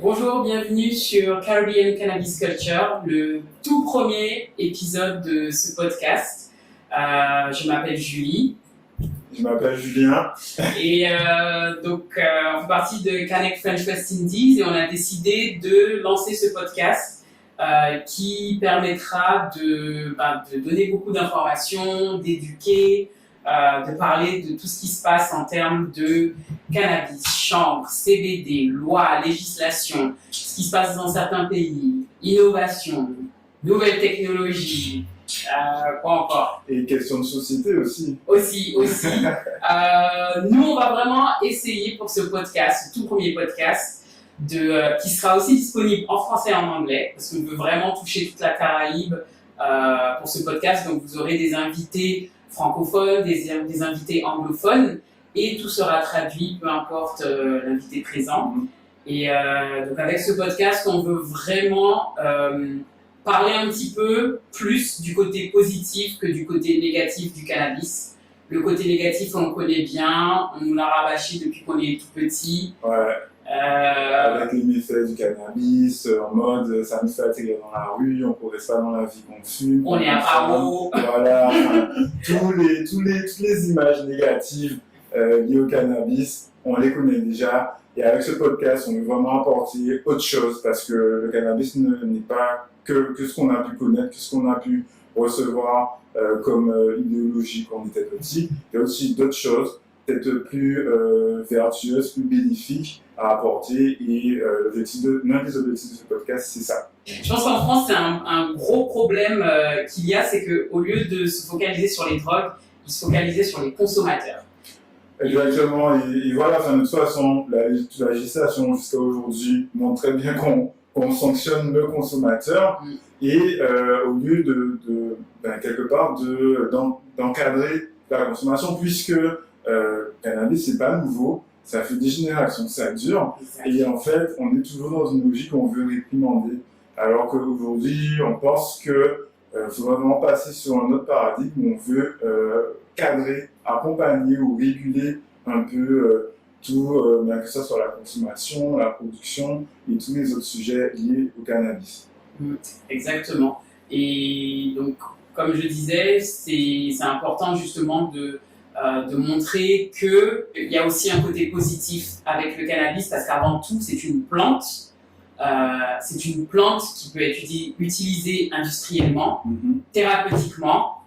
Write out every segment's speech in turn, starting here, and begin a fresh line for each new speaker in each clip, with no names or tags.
Bonjour, bienvenue sur Caribbean Cannabis Culture, le tout premier épisode de ce podcast. Je m'appelle Julie.
Je m'appelle Julien.
Et on fait partie de Cannec French West Indies et on a décidé de lancer ce podcast qui permettra de donner beaucoup d'informations, d'éduquer, de parler de tout ce qui se passe en termes de cannabis, chanvre, CBD, loi, législation, ce qui se passe dans certains pays, innovation, nouvelles technologies, quoi encore.
Et question de société aussi.
Aussi. Nous, on va vraiment essayer pour ce podcast, ce tout premier podcast, qui sera aussi disponible en français et en anglais, parce qu'on veut vraiment toucher toute la Caraïbe pour ce podcast. Donc, vous aurez des invités francophones, des invités anglophones, et tout sera traduit, peu importe l'invité présent. Et donc avec ce podcast, on veut vraiment parler un petit peu plus du côté positif que du côté négatif du cannabis. Le côté négatif, on le connaît bien, on nous l'a rabâché depuis qu'on est tout petit.
Ouais. Avec les méfaits du cannabis, en mode ça nous fait atterrir dans la rue, on progresse pas dans la vie qu'on fume.
On est à paro.
Voilà, toutes les images négatives liées au cannabis, on les connaît déjà. Et avec ce podcast, on veut vraiment apporter autre chose parce que le cannabis n'est pas que ce qu'on a pu connaître, que ce qu'on a pu recevoir comme idéologie quand on était petit. Il y a aussi d'autres choses, peut-être plus vertueuses, plus bénéfiques à apporter. Et l'un des objectifs de ce podcast, c'est ça.
Je pense qu'en France, c'est un gros problème qu'il y a, c'est qu'au lieu de se focaliser sur les drogues, ils se focalisaient sur les consommateurs.
Exactement, et voilà, de toute façon, la législation jusqu'à aujourd'hui montre très bien qu'on sanctionne le consommateur et au lieu quelque part d'encadrer la consommation, puisque le cannabis c'est pas nouveau, ça fait des générations que ça dure, et en fait on est toujours dans une logique où on veut réprimander, alors qu'aujourd'hui on pense que faut vraiment passer sur un autre paradigme où on veut cadrer, accompagner ou réguler un peu tout, bien que ce soit la consommation, la production et tous les autres sujets liés au cannabis.
Exactement. Et donc, comme je disais, c'est important justement de montrer qu'il y a aussi un côté positif avec le cannabis parce qu'avant tout, c'est une plante. C'est une plante qui peut être utilisée industriellement, thérapeutiquement,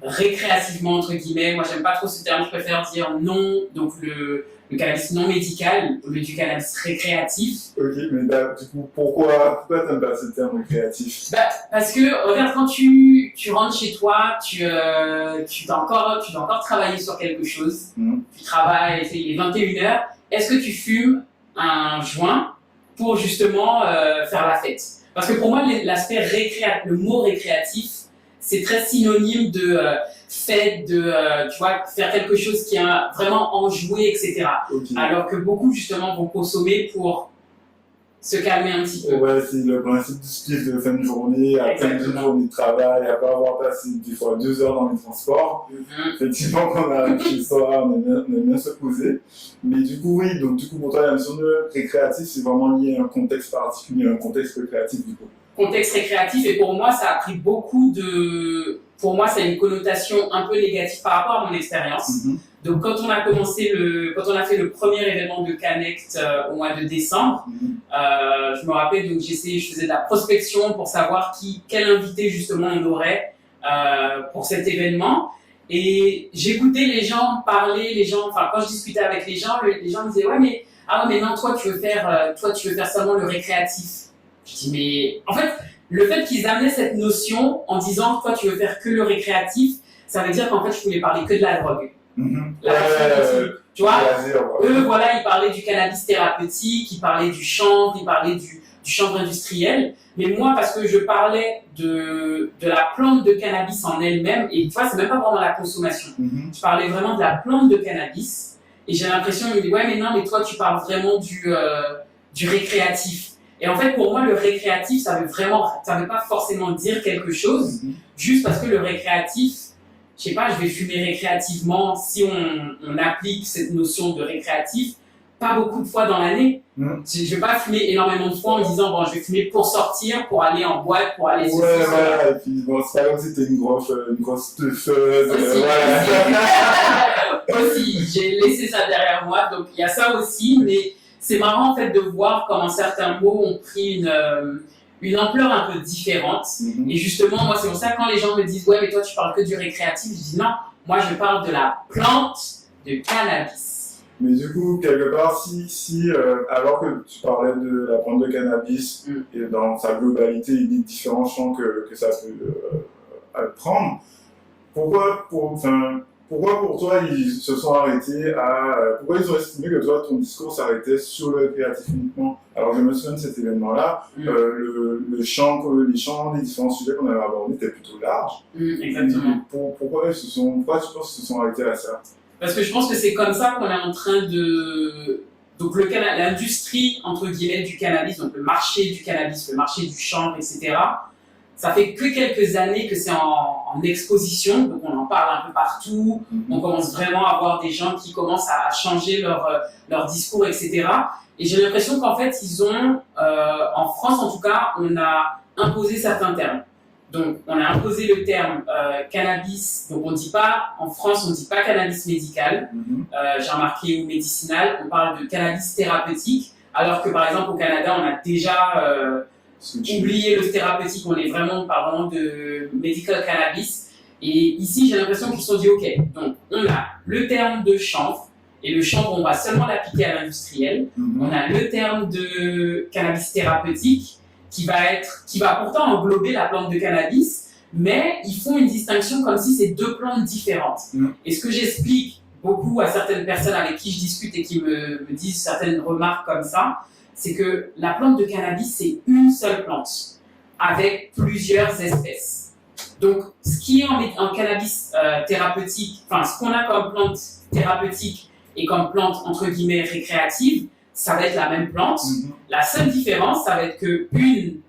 récréativement entre guillemets. Moi j'aime pas trop ce terme, je préfère dire non, donc le cannabis non médical au lieu du cannabis récréatif.
Ok, mais du coup pourquoi t'aimes pas ce terme récréatif?
Parce que regarde, quand tu rentres chez toi, tu dois encore travailler sur quelque chose, tu travailles, il est 21h, est-ce que tu fumes un joint pour justement faire la fête? Parce que pour moi l'aspect récréatif, le mot récréatif, c'est très synonyme de fête, tu vois, faire quelque chose qui a vraiment enjoué, etc. Okay. Alors que beaucoup, justement, vont consommer pour se calmer un petit peu.
Ouais, c'est le principe du spiff de fin de journée, après une journée de travail, après avoir passé des fois 2 heures dans les transports. Effectivement, quand on arrive chez soi, on aime bien se poser. Mais du coup, oui, donc du coup, pour toi, la notion de récréatif, c'est vraiment lié à un contexte particulier, un contexte récréatif, du coup.
Contexte récréatif, et pour moi ça a pris beaucoup pour moi ça a une connotation un peu négative par rapport à mon expérience. Donc quand on a fait le premier événement de Connect au mois de décembre, je me rappelle, donc je faisais de la prospection pour savoir quel invité justement on aurait pour cet événement, et j'écoutais les gens parler, quand je discutais avec les gens me disaient ouais mais non, toi tu veux faire seulement le récréatif. Je dis, mais en fait, le fait qu'ils amenaient cette notion en disant, toi, tu veux faire que le récréatif, ça veut dire qu'en fait, je voulais parler que de la drogue. Tu vois,
ouais.
eux, voilà, ils parlaient du cannabis thérapeutique, ils parlaient du chanvre, ils parlaient du chanvre industriel. Mais moi, parce que je parlais de la plante de cannabis en elle-même, et tu vois, c'est même pas vraiment la consommation. Je parlais vraiment de la plante de cannabis, et j'ai l'impression, ils me disent, ouais, mais non, mais toi, tu parles vraiment du récréatif. Et en fait, pour moi, le récréatif, ça veut pas forcément dire quelque chose, juste parce que le récréatif, je sais pas, je vais fumer récréativement, si on applique cette notion de récréatif, pas beaucoup de fois dans l'année. Je vais pas fumer énormément de fois en disant, bon, je vais fumer pour sortir, pour aller en boîte, pour aller...
Ouais, voilà, et puis bon, c'est pas comme si t'étais une grosse teufeuse.
Aussi, j'ai laissé ça derrière moi, donc il y a ça aussi, mais c'est marrant en fait de voir comment certains mots ont pris une ampleur un peu différente. Et justement, moi, c'est pour ça que quand les gens me disent « Ouais, mais toi, tu parles que du récréatif », je dis « Non, moi, je parle de la plante de cannabis. »
Mais du coup, quelque part, alors que tu parlais de la plante de cannabis et dans sa globalité, il y a différents champs que ça peut prendre, pourquoi pour toi, ils se sont arrêtés pourquoi ils ont estimé que toi, ton discours s'arrêtait sur le récréatif uniquement? Alors, je me souviens de cet événement-là, les différents sujets qu'on avait abordés étaient plutôt larges.
Exactement.
Pourquoi tu penses qu'ils se sont arrêtés à ça?
Parce que je pense que c'est comme ça qu'on est en train de... Donc, l'industrie, entre guillemets, du cannabis, donc le marché du cannabis, le marché du chanvre, etc., ça fait que quelques années que c'est en exposition, donc on en parle un peu partout, on commence vraiment à voir des gens qui commencent à changer leur discours, etc. Et j'ai l'impression qu'en fait, ils ont, en France en tout cas, on a imposé certains termes. Donc, on a imposé le terme cannabis, donc on dit pas, en France, on dit pas cannabis médical, j'ai remarqué, ou médicinal, on parle de cannabis thérapeutique, alors que par exemple au Canada, on a déjà... oublier le thérapeutique, on est vraiment par vraiment de medical cannabis. Et ici, j'ai l'impression qu'ils se sont dit, ok, donc on a le terme de chanvre, et le chanvre, on va seulement l'appliquer à l'industriel. On a le terme de cannabis thérapeutique, qui va pourtant englober la plante de cannabis, mais ils font une distinction comme si c'est deux plantes différentes. Et ce que j'explique beaucoup à certaines personnes avec qui je discute et qui me disent certaines remarques comme ça, c'est que la plante de cannabis, c'est une seule plante, avec plusieurs espèces. Donc, ce qui est en cannabis thérapeutique, enfin, ce qu'on a comme plante thérapeutique et comme plante, entre guillemets, récréative, ça va être la même plante. La seule différence, ça va être qu'une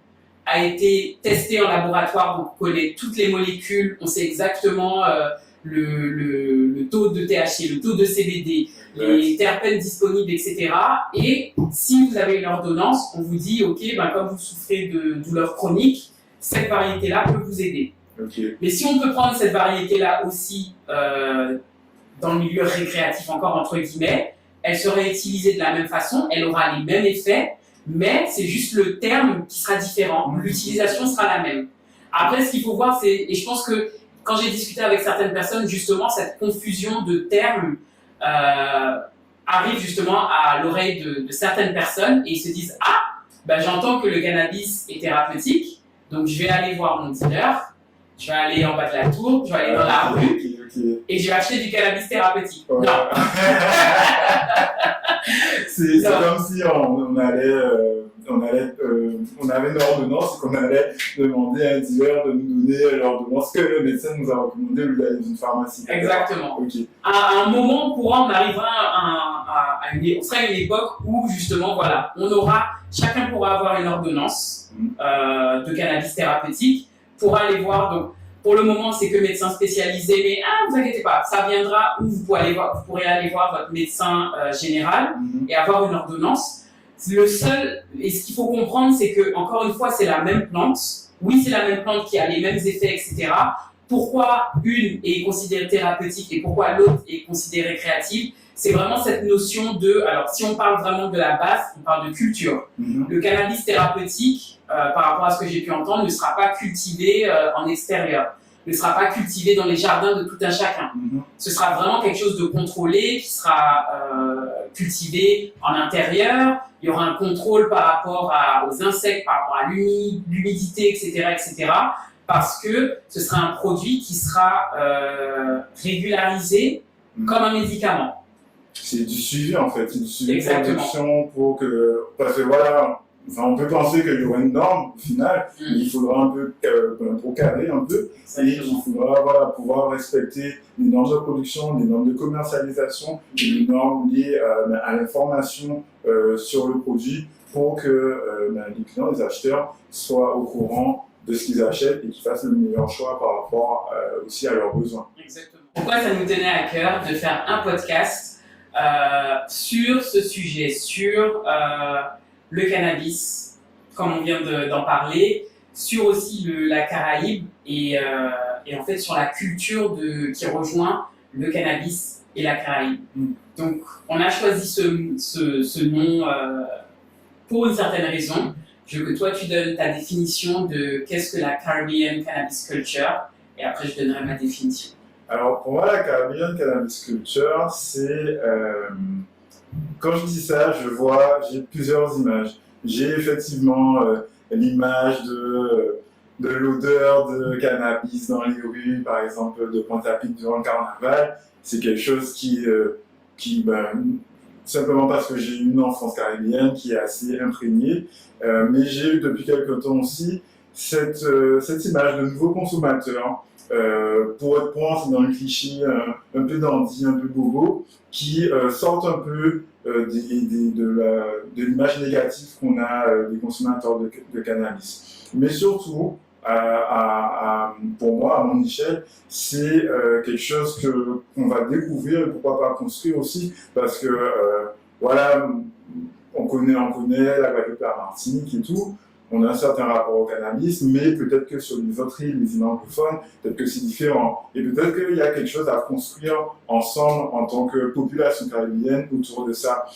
a été testée en laboratoire, donc on connaît toutes les molécules, on sait exactement le taux de THC, le taux de CBD, les terpènes disponibles, etc. Et si vous avez une ordonnance, on vous dit, ok, comme vous souffrez de douleurs chroniques, cette variété-là peut vous aider. Mais si on peut prendre cette variété-là aussi dans le milieu récréatif, encore entre guillemets, elle serait utilisée de la même façon, elle aura les mêmes effets, mais c'est juste le terme qui sera différent. L'utilisation sera la même. Après, ce qu'il faut voir, et je pense que quand j'ai discuté avec certaines personnes, justement, cette confusion de termes arrive justement à l'oreille de certaines personnes et ils se disent « Ah, j'entends que le cannabis est thérapeutique, donc je vais aller voir mon dealer, je vais aller en bas de la tour, je vais aller dans la rue et je vais acheter du cannabis thérapeutique. » Non.
C'est comme si on avait une ordonnance et qu'on allait demander à un dealer de nous donner l'ordonnance que le médecin nous a recommandé au lieu d'aller dans une pharmacie.
Exactement. À un moment courant, on arrivera on sera à une époque où justement, voilà, chacun pourra avoir une ordonnance de cannabis thérapeutique pour aller voir. Donc, pour le moment, c'est que médecin spécialisé, mais vous inquiétez pas, ça viendra où vous pourrez aller voir votre médecin général et avoir une ordonnance. Et ce qu'il faut comprendre, c'est que, encore une fois, c'est la même plante. Oui, c'est la même plante qui a les mêmes effets, etc. Pourquoi une est considérée thérapeutique et pourquoi l'autre est considérée récréative? C'est vraiment cette notion alors si on parle vraiment de la base, on parle de culture. Le cannabis thérapeutique, par rapport à ce que j'ai pu entendre, ne sera pas cultivé en extérieur, ne sera pas cultivé dans les jardins de tout un chacun. Ce sera vraiment quelque chose de contrôlé, qui sera cultivé en intérieur. Il y aura un contrôle par rapport aux insectes, par rapport à l'humidité, etc., etc., parce que ce sera un produit qui sera régularisé comme un médicament.
c'est du suivi en fait, c'est du suivi de
Exactement.
production parce que voilà, enfin, on peut penser qu'il y aura une norme au final, mais il faudra un peu pour cadrer un peu, et il faudra voilà, pouvoir respecter les normes de production, les normes de commercialisation, les normes liées à l'information sur le produit pour que les clients, les acheteurs soient au courant de ce qu'ils achètent et qu'ils fassent le meilleur choix par rapport aussi à leurs besoins.
Exactement. Pourquoi ça nous tenait à cœur de faire un podcast sur ce sujet, sur le cannabis, comme on vient d'en parler, sur aussi la Caraïbe et en fait sur la culture qui rejoint le cannabis et la Caraïbe. Donc on a choisi ce nom pour une certaine raison. Je veux que toi tu donnes ta définition de qu'est-ce que la Caribbean Cannabis Culture et après je donnerai ma définition.
Alors pour moi la Caribbean Cannabis Culture c'est quand je dis ça, j'ai plusieurs images. J'ai effectivement l'image de l'odeur de cannabis dans les rues, par exemple de Pointe-à-Pitre durant le carnaval. C'est quelque chose qui simplement parce que j'ai eu une enfance caribéenne qui est assez imprégnée, mais j'ai eu depuis quelques temps aussi cette image de nouveaux consommateurs. Pour être point, c'est dans le cliché un peu dandy, un peu bobo, qui sortent un peu de l'image négative qu'on a des consommateurs de cannabis. Mais surtout, pour moi, à mon échelle, c'est quelque chose qu'on va découvrir et pourquoi pas construire aussi, parce que voilà, on connaît la Guadeloupe, la Martinique et tout. On a un certain rapport au cannabis, mais peut-être que sur les autres îles, les îles anglophones, peut-être que c'est différent. Et peut-être qu'il y a quelque chose à construire ensemble en tant que population caribéenne autour de ça.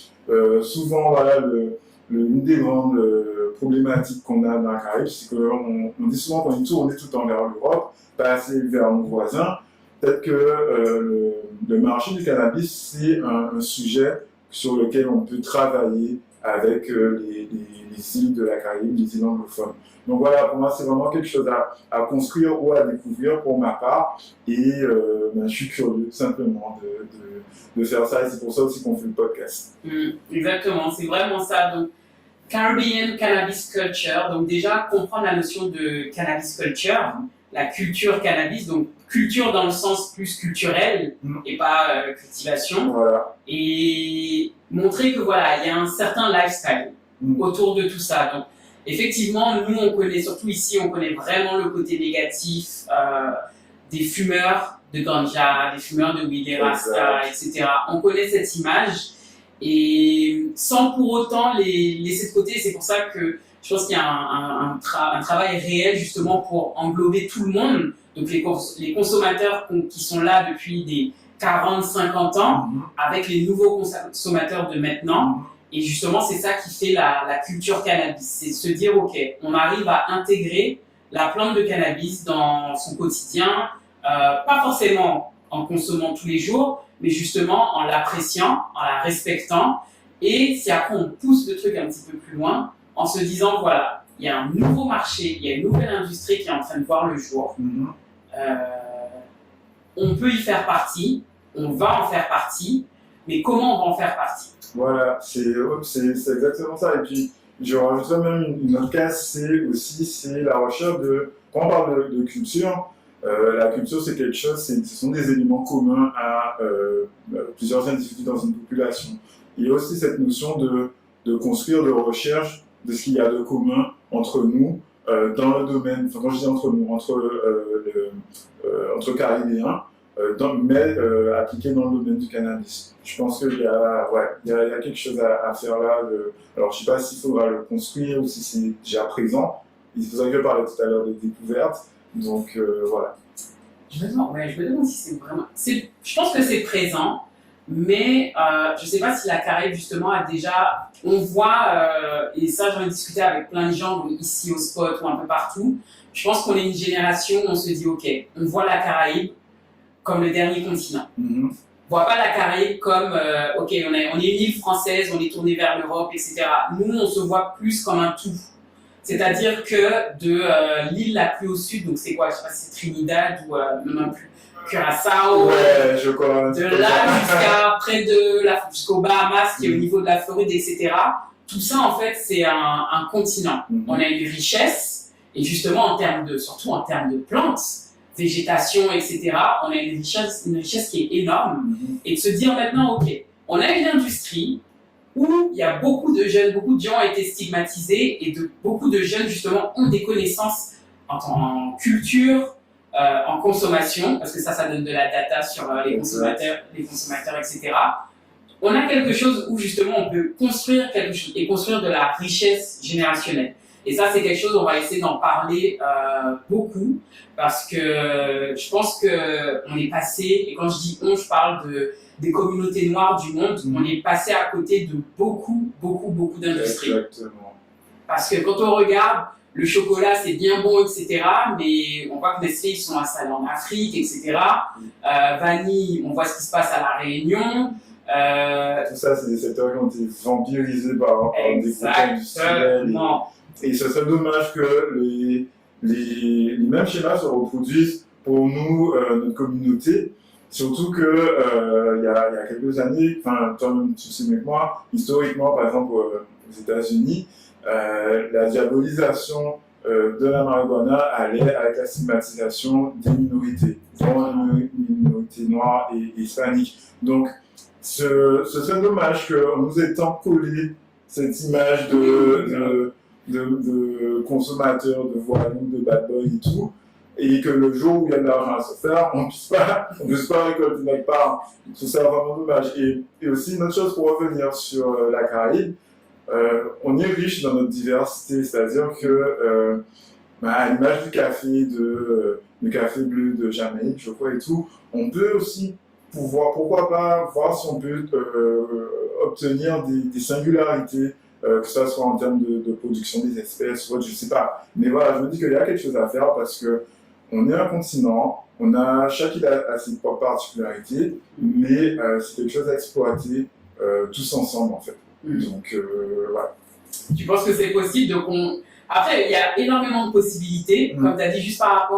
Souvent, voilà, une des grandes problématiques qu'on a dans la Caraïbe, c'est qu'on dit souvent qu'on est tourné tout le temps vers l'Europe, pas assez vers nos voisins. Peut-être que le marché du cannabis, c'est un sujet sur lequel on peut travailler avec les îles de la Caraïbe, les îles anglophones. Donc voilà, pour moi, c'est vraiment quelque chose à construire ou à découvrir pour ma part. Et je suis curieux simplement de faire ça. Et c'est pour ça aussi qu'on fait le podcast.
Exactement, c'est vraiment ça. Donc, Caribbean Cannabis Culture. Donc déjà, comprendre la notion de cannabis culture, la culture cannabis. Donc, culture dans le sens plus culturel et pas cultivation.
Voilà.
Et montrer que voilà, il y a un certain lifestyle autour de tout ça. Donc, effectivement, nous, on connaît, surtout ici, on connaît vraiment le côté négatif des fumeurs de ganja, des fumeurs de weed, des rasta, etc. On connaît cette image et sans pour autant les laisser de côté. C'est pour ça que je pense qu'il y a un travail réel justement pour englober tout le monde. Donc, les consommateurs qui sont là depuis des 40, 50 ans, avec les nouveaux consommateurs de maintenant. Et justement, c'est ça qui fait la culture cannabis. C'est de se dire, OK, on arrive à intégrer la plante de cannabis dans son quotidien, pas forcément en consommant tous les jours, mais justement en l'appréciant, en la respectant. Et si après on pousse le truc un petit peu plus loin, en se disant, voilà, il y a un nouveau marché, il y a une nouvelle industrie qui est en train de voir le jour. On peut y faire partie, on va en faire partie, mais comment on va en faire partie?
Voilà, c'est exactement ça. Et puis, je rajouterais même une autre case, c'est la recherche de... Quand on parle de culture, la culture, c'est quelque chose, ce sont des éléments communs à plusieurs individus dans une population. Il y a aussi cette notion de construire, de recherche de ce qu'il y a de commun entre nous, dans le domaine, enfin quand je dis entre nous, entre Caribéens, mais appliqué dans le domaine du cannabis. Je pense qu'il y a quelque chose à faire là. Alors, je ne sais pas s'il faudra le construire ou si c'est déjà présent. Il faudrait que je parlais tout à l'heure de découverte. Donc, voilà.
Je me demande si c'est vraiment... Je pense que c'est présent, mais je ne sais pas si la Caraïbe, justement, a déjà... On voit, et ça, j'en ai discuté avec plein de gens ici au spot ou un peu partout. Je pense qu'on est une génération où on se dit, OK, on voit la Caraïbe comme le dernier continent. On ne voit pas la Caraïbe comme, OK, on est une île française, on est tourné vers l'Europe, etc. Nous, on se voit plus comme un tout. C'est-à-dire que de l'île la plus au sud, donc c'est quoi, je ne sais pas si c'est Trinidad ou même plus, Curaçao,
Ouais, je crois.
de là jusqu'à près de jusqu'aux Bahamas, qui est au niveau de la Floride, etc. Tout ça, en fait, c'est un continent. On a une richesse, et justement, surtout en termes de plantes, végétation, etc., on a une richesse qui est énorme. Et de se dire maintenant, OK, on a une industrie où il y a beaucoup de jeunes, beaucoup de gens ont été stigmatisés, et beaucoup de jeunes, justement, ont des connaissances en culture, en consommation, parce que ça donne de la data sur les consommateurs, etc. On a quelque chose où justement on peut construire quelque chose et construire de la richesse générationnelle. Et ça, c'est quelque chose, on va essayer d'en parler beaucoup, parce que je pense qu'on est passé, et quand je dis on, je parle des communautés noires du monde, on est passé à côté de beaucoup d'industries.
Exactement.
Parce que quand on regarde, le chocolat, c'est bien bon, etc. Mais on voit que Nestlé, ils sont installés en Afrique, etc. Vanille, on voit ce qui se passe à La Réunion.
Tout ça, c'est des secteurs qui ont été vampirisés par des groupes industriels. Et ce serait dommage que les mêmes schémas se reproduisent pour nous, notre communauté. Surtout que il y a quelques années, enfin, toi-même tu sais mieux que moi, historiquement, par exemple, aux États-Unis, la diabolisation de la marijuana allait avec la stigmatisation des minorités, dont les minorités noires et hispaniques. Donc, ce serait dommage qu'on nous ait tant collé cette image de consommateurs, de voyous, de bad boy et tout, et que le jour où il y a de l'argent à se faire, on ne puisse pas récolter notre part. C'est vraiment dommage. Et aussi, une autre chose pour revenir sur la Caraïbe, on est riche dans notre diversité, c'est-à-dire que, à l'image du café, le café bleu de Jamaïque, je crois, et tout, on peut aussi pourquoi pas voir si on peut obtenir des singularités, que ce soit en termes de production des espèces, ou autre, je ne sais pas. Mais voilà, je me dis qu'il y a quelque chose à faire parce que on est un continent, chaque île a ses propres particularités, mais c'est quelque chose à exploiter tous ensemble, en fait. Donc, voilà.
Tu penses que c'est possible? Après, il y a énormément de possibilités, comme tu as dit, juste par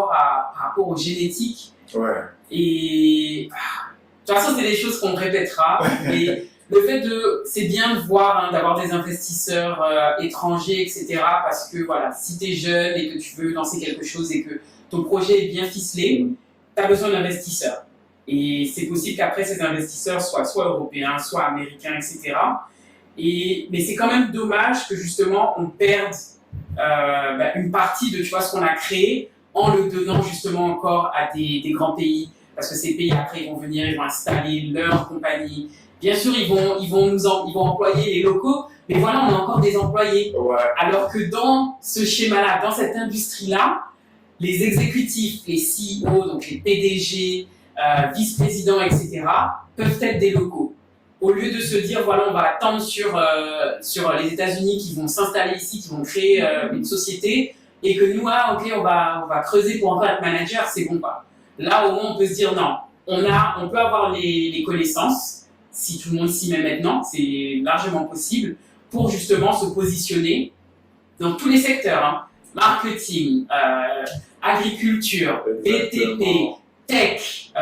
rapport aux génétiques.
Ouais.
Et de toute façon, c'est des choses qu'on répétera. Et le fait c'est bien de voir, d'avoir des investisseurs étrangers, etc. Parce que voilà, si tu es jeune et que tu veux lancer quelque chose et que ton projet est bien ficelé, tu as besoin d'investisseurs. Et c'est possible qu'après, ces investisseurs soient soit européens, soit américains, etc. Mais c'est quand même dommage que justement on perde une partie de ce qu'on a créé en le donnant justement encore à des grands pays, parce que ces pays après ils vont venir, ils vont installer leur compagnie. Bien sûr ils vont employer les locaux, mais voilà, on a encore des employés.
Ouais.
Alors que dans ce schéma-là, dans cette industrie-là, les exécutifs, les CEO, donc les PDG, vice-présidents, etc., peuvent être des locaux. Au lieu de se dire, voilà, on va attendre sur les États-Unis qui vont s'installer ici, qui vont créer une société, et que nous, ok, on va creuser pour encore être manager, c'est bon pas. Là, au moins, on peut se dire, non, on peut avoir les connaissances, si tout le monde s'y met maintenant, c'est largement possible, pour justement se positionner dans tous les secteurs, marketing, agriculture, BTP, tech,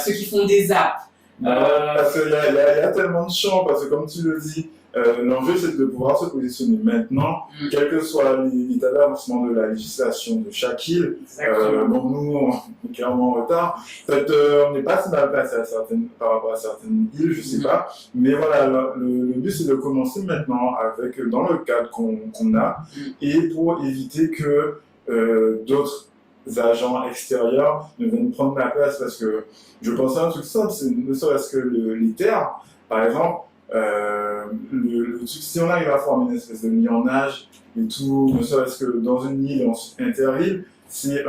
ceux qui font des apps.
Parce qu'il y a tellement de champs, parce que comme tu le dis, l'enjeu c'est de pouvoir se positionner maintenant, quel que soit l'état d'avancement de la législation de chaque île. Bon, nous, on est clairement en retard. Peut-être on n'est pas si mal placé par rapport à certaines îles, je sais pas. Mais voilà, le but c'est de commencer maintenant dans le cadre qu'on a, et pour éviter que d'autres agents extérieurs ne viennent prendre la place, parce que je pense à un truc simple, c'est ne serait-ce que les terres, par exemple, le truc, si on arrive à former une espèce de lignage et tout, ne serait-ce que dans une île, ensuite inter-île, c'est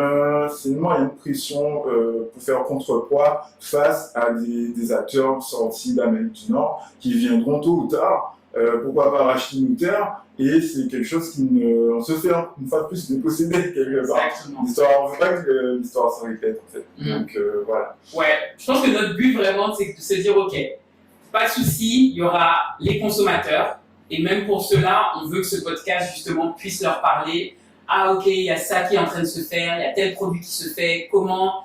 une moyenne de pression pour faire contrepoids face à des acteurs sortis d'Amérique du Nord qui viendront tôt ou tard, pourquoi pas racheter nos terres. Et c'est quelque chose on se fait une fois de plus déposséder quelque part. L'histoire, on ne veut pas que l'histoire se répète en fait. Donc voilà.
Ouais, je pense que notre but vraiment c'est de se dire ok, pas de souci, il y aura les consommateurs, et même pour cela, on veut que ce podcast justement puisse leur parler. Ah ok, il y a ça qui est en train de se faire, il y a tel produit qui se fait, comment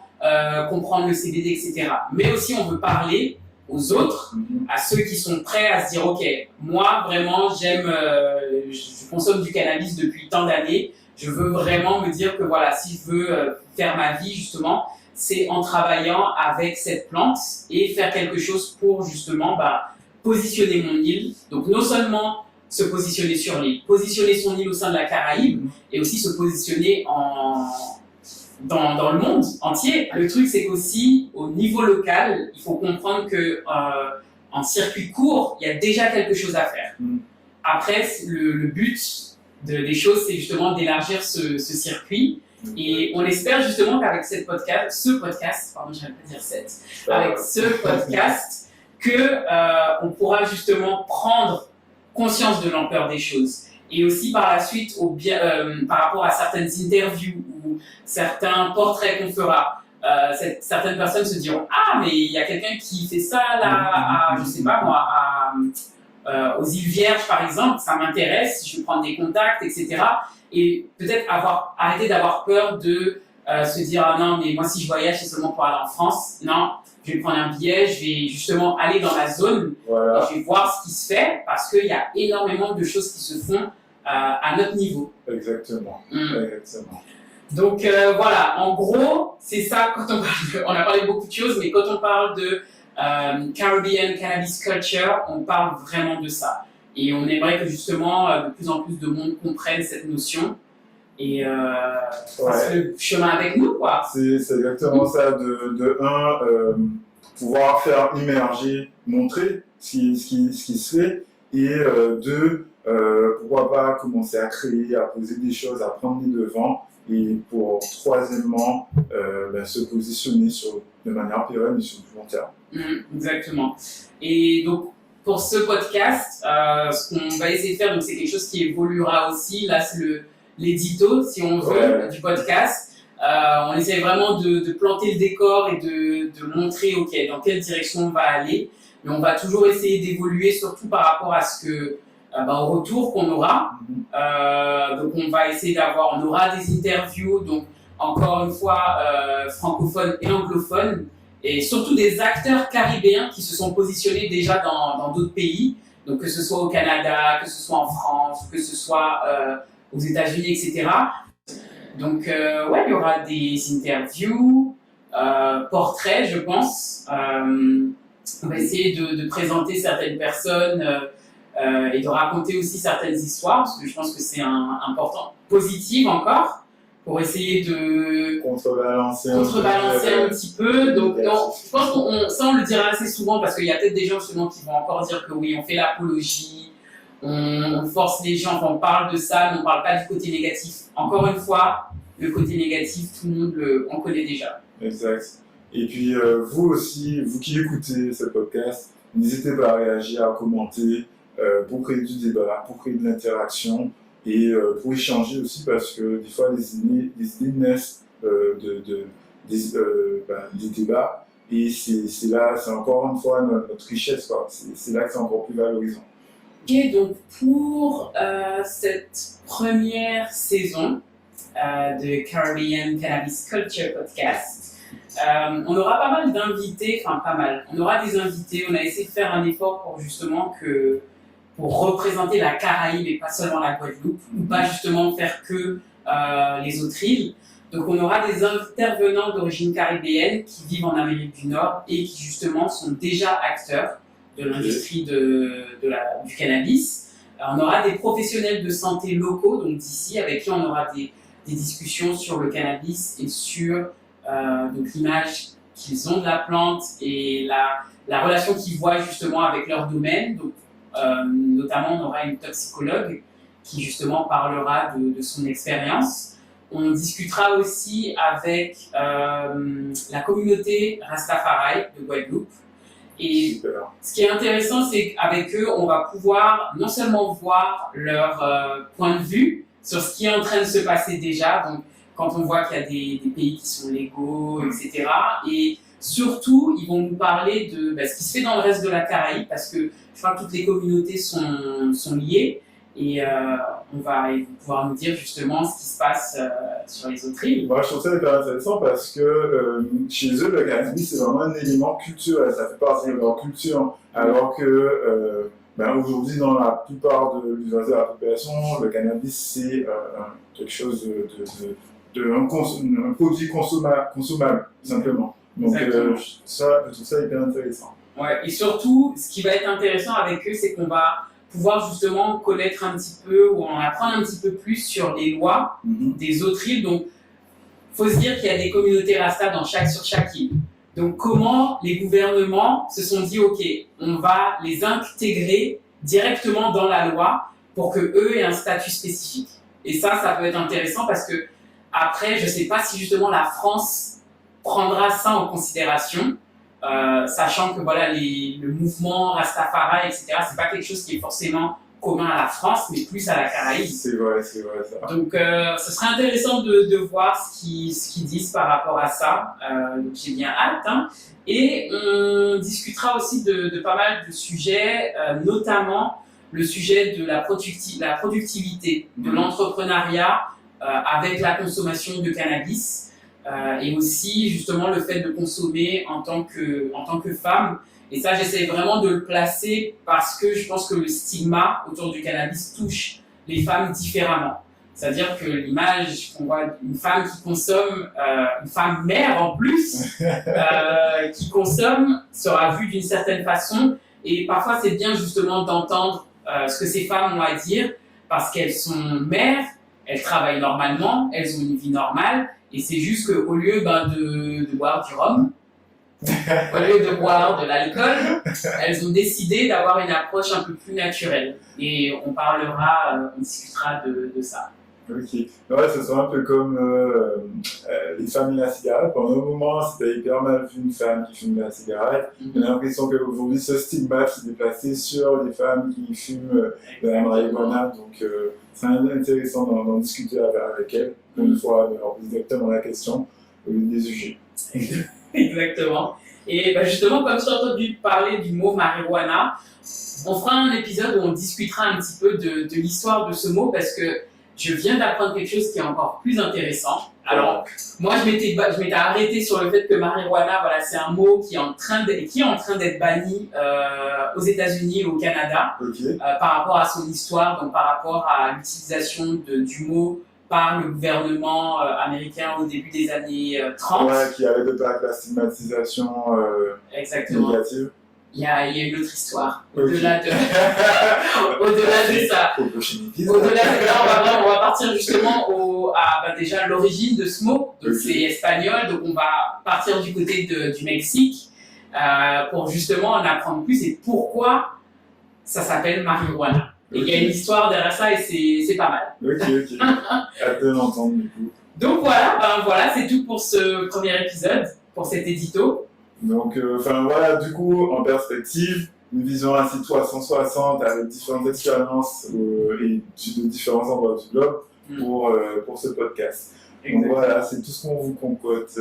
comprendre le CBD, etc. Mais aussi, on veut parler aux autres, à ceux qui sont prêts à se dire, ok, moi vraiment je consomme du cannabis depuis tant d'années, je veux vraiment me dire que voilà, si je veux faire ma vie justement, c'est en travaillant avec cette plante et faire quelque chose pour justement positionner mon île. Donc non seulement se positionner sur l'île, positionner son île au sein de la Caraïbe et aussi se positionner dans le monde entier. Le truc, c'est qu'aussi, au niveau local, il faut comprendre que en circuit court, il y a déjà quelque chose à faire. Après, le but des choses, c'est justement d'élargir ce circuit. Et on espère justement qu'avec ce podcast, avec ce podcast, on pourra justement prendre conscience de l'ampleur des choses. Et aussi par la suite, par rapport à certaines interviews ou certains portraits qu'on fera, certaines personnes se diront « Ah, mais il y a quelqu'un qui fait ça là, je sais pas moi, aux îles Vierges par exemple, ça m'intéresse, je vais prendre des contacts, etc. » Et peut-être arrêter d'avoir peur de se dire « Ah non, mais moi si je voyage, c'est seulement pour aller en France. » Non, je vais prendre un billet, je vais justement aller dans la zone, et je vais voir ce qui se fait parce qu'il y a énormément de choses qui se font à notre niveau.
Exactement. Exactement.
Donc voilà, en gros, c'est ça quand on a parlé de beaucoup de choses, mais quand on parle de Caribbean Cannabis Culture, on parle vraiment de ça. Et on aimerait que justement de plus en plus de monde comprenne cette notion et fasse le chemin avec nous, quoi.
C'est exactement ça, pouvoir faire immerger, montrer ce qui se fait, et pourquoi pas commencer à créer, à poser des choses, à prendre les devants, et pour troisièmement, se positionner de manière pérenne et sur du long terme.
Exactement. Et donc, pour ce podcast, ce qu'on va essayer de faire, donc c'est quelque chose qui évoluera aussi. Là, c'est l'édito, si on veut, du podcast. On essaie vraiment de planter le décor et de montrer, ok, dans quelle direction on va aller. Mais on va toujours essayer d'évoluer, surtout par rapport à au retour qu'on aura. Donc on va essayer on aura des interviews, donc encore une fois, francophones et anglophones, et surtout des acteurs caribéens qui se sont positionnés déjà dans d'autres pays, donc que ce soit au Canada, que ce soit en France, que ce soit aux États-Unis, etc. Donc il y aura des interviews, portraits, je pense. On va essayer de présenter certaines personnes et de raconter aussi certaines histoires, parce que je pense que c'est important, positive encore, pour essayer de contrebalancer un petit peu. Donc, je pense on le dira assez souvent, parce qu'il y a peut-être des gens justement qui vont encore dire que oui, on fait l'apologie, on force les gens, on parle de ça, mais on ne parle pas du côté négatif. Encore une fois, le côté négatif, tout le monde on connaît déjà.
Exact. Et puis, vous aussi, vous qui écoutez ce podcast, n'hésitez pas à réagir, à commenter, pour créer du débat, pour créer de l'interaction, et pour échanger aussi, parce que des fois les idées naissent des débats, et c'est là, c'est encore une fois notre richesse, quoi. C'est là que c'est encore plus valorisant.
Ok, donc pour cette première saison de Caribbean Cannabis Culture Podcast, on aura pas mal d'invités, on aura des invités, on a essayé de faire un effort pour justement pour représenter la Caraïbe et pas seulement la Guadeloupe, ou pas justement faire que les autres îles. Donc on aura des intervenants d'origine caribéenne qui vivent en Amérique du Nord et qui justement sont déjà acteurs de l'industrie du cannabis. On aura des professionnels de santé locaux, donc d'ici, avec qui on aura des discussions sur le cannabis et sur donc l'image qu'ils ont de la plante et la relation qu'ils voient justement avec leur domaine. Donc, notamment, on aura une toxicologue qui justement parlera de son expérience. On discutera aussi avec la communauté Rastafari de Guadeloupe. Et ce qui est intéressant, c'est qu'avec eux, on va pouvoir non seulement voir leur point de vue sur ce qui est en train de se passer déjà, donc quand on voit qu'il y a des pays qui sont légaux, etc. Et surtout, ils vont nous parler de ce qui se fait dans le reste de la Caraïbe, parce que je crois que toutes les communautés sont liées. Et on va pouvoir nous dire justement ce qui se passe sur les autres îles.
Moi, je trouve ça hyper intéressant parce que chez eux, le cannabis, c'est vraiment un élément culturel, ça fait partie de leur culture. Alors que aujourd'hui, dans la plupart de la population, le cannabis, c'est quelque chose un produit consommable, simplement. Donc, je trouve ça hyper intéressant.
Ouais, et surtout, ce qui va être intéressant avec eux, c'est qu'on va pouvoir justement connaître un petit peu ou en apprendre un petit peu plus sur les lois des autres îles. Donc, il faut se dire qu'il y a des communautés Rasta sur chaque île. Donc, comment les gouvernements se sont dit, OK, on va les intégrer directement dans la loi pour qu'eux aient un statut spécifique. Et ça peut être intéressant parce que, après, je ne sais pas si justement la France prendra ça en considération. Sachant que voilà, le mouvement Rastafari, etc., c'est pas quelque chose qui est forcément commun à la France, mais plus à la Caraïbe.
C'est vrai, ça.
Donc, ce serait intéressant de voir ce qu'ils disent par rapport à ça. Donc, j'ai bien hâte. Hein. Et on discutera aussi de pas mal de sujets, notamment le sujet de la productivité, de l'entrepreneuriat avec la consommation de cannabis. Et aussi justement le fait de consommer en tant que femme. Et ça, j'essaie vraiment de le placer parce que je pense que le stigma autour du cannabis touche les femmes différemment. C'est-à-dire que l'image qu'on voit d'une femme qui consomme, une femme mère en plus, qui consomme, sera vue d'une certaine façon. Et parfois, c'est bien justement d'entendre ce que ces femmes ont à dire parce qu'elles sont mères, elles travaillent normalement, elles ont une vie normale. Et c'est juste qu'au lieu de boire du rhum, au lieu de boire de l'alcool, elles ont décidé d'avoir une approche un peu plus naturelle. Et on discutera de ça.
Ok. Ouais, ce sera un peu comme les femmes et la cigarette. Pendant un moment, c'était hyper mal vu une femme qui fume la cigarette. J'ai l'impression qu'aujourd'hui, ce stigmate s'est déplacé sur les femmes qui fument de la marijuana. Donc, c'est intéressant d'en discuter avec elles. Une fois, on leur pose exactement la question au lieu des sujets.
Exactement. Et justement, comme tu as entendu parler du mot marijuana, on fera un épisode où on discutera un petit peu de l'histoire de ce mot parce que je viens d'apprendre quelque chose qui est encore plus intéressant. Alors, moi, je m'étais arrêté sur le fait que marijuana, voilà, c'est un mot qui est en train d'être banni aux États-Unis et au Canada par rapport à son histoire, donc par rapport à l'utilisation du mot par le gouvernement américain au début des années 30.
Ouais, qui avait de la stigmatisation négative.
Il y a une autre histoire. Au-delà de ça. On va partir justement déjà l'origine de ce mot. Donc c'est espagnol, donc on va partir du côté du Mexique pour justement en apprendre plus et pourquoi ça s'appelle marijuana. Et il y a une histoire derrière ça et c'est pas mal.
Ok. Hâte de l'entendre du coup.
Donc voilà, c'est tout pour ce premier épisode, pour cet édito.
Donc, du coup, en perspective, une vision ainsi 360 avec différentes expériences et de différents endroits du globe pour ce podcast. Exactement. Donc voilà, c'est tout ce qu'on vous concocte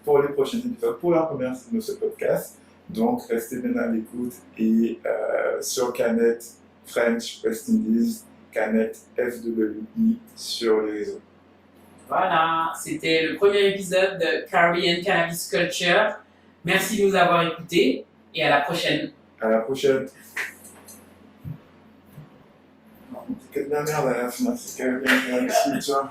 pour les prochains épisodes, pour la première de ce podcast. Donc, restez bien à l'écoute et sur Canette French West Indies, Canette FWI sur les réseaux.
Voilà, c'était le premier épisode de Caribbean Cannabis Culture. Merci de nous avoir écoutés et à la prochaine.
À la prochaine. C'est que de la merde à la fin, c'est Caribbean Cannabis Culture.